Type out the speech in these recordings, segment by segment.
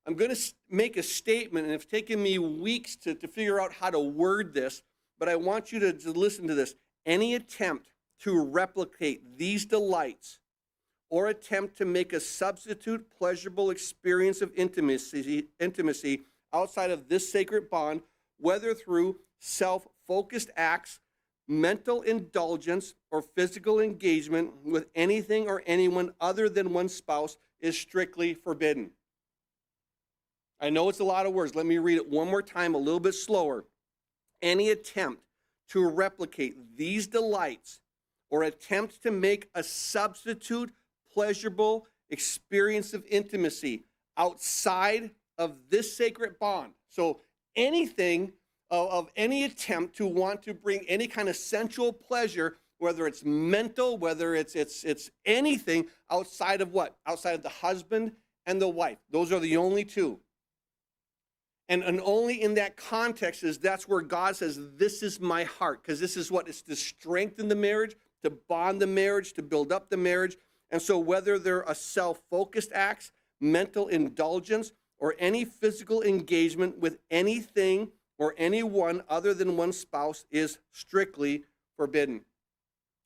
I'm going to make a statement, and it's taken me weeks to figure out how to word this, but I want you to listen to this. Any attempt to replicate these delights or attempt to make a substitute pleasurable experience of intimacy outside of this sacred bond, whether through self-focused acts, mental indulgence, or physical engagement with anything or anyone other than one's spouse, is strictly forbidden. I know it's a lot of words. Let me read it one more time, a little bit slower. Any attempt to replicate these delights or attempt to make a substitute pleasurable experience of intimacy outside of this sacred bond. So anything of any attempt to want to bring any kind of sensual pleasure, whether it's mental, whether it's anything outside of what? Outside of the husband and the wife. Those are the only two. And only in that context is that's where God says, this is my heart, because this is what is to strengthen the marriage, to bond the marriage, to build up the marriage. And so whether they're a self-focused acts, mental indulgence, or any physical engagement with anything or anyone other than one's spouse is strictly forbidden.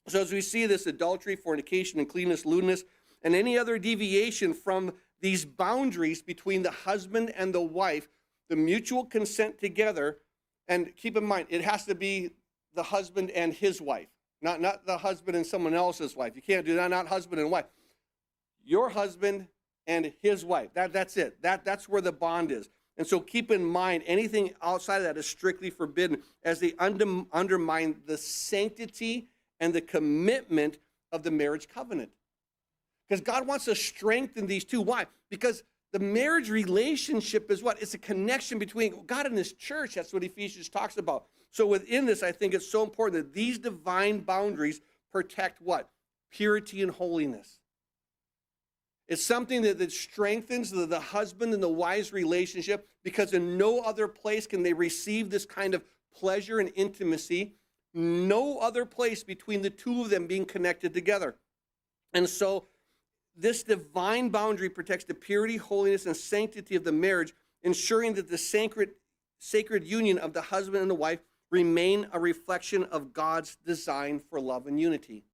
So as we see this, adultery, fornication, uncleanness, lewdness, and any other deviation from these boundaries between the husband and the wife, the mutual consent together, and keep in mind, it has to be the husband and his wife, not the husband and someone else's wife. You can't do that, not husband and wife. Your husband and his wife, that's it. That's where the bond is. And so keep in mind, anything outside of that is strictly forbidden as they undermine the sanctity and the commitment of the marriage covenant. Because God wants to strengthen these two. Why? Because the marriage relationship is what? It's a connection between God and his church. That's what Ephesians talks about. So within this, I think it's so important that these divine boundaries protect what? Purity and holiness. It's something that strengthens the husband and the wife's relationship, because in no other place can they receive this kind of pleasure and intimacy. No other place between the two of them being connected together. And so this divine boundary protects the purity, holiness, and sanctity of the marriage, ensuring that the sacred union of the husband and the wife remain a reflection of God's design for love and unity.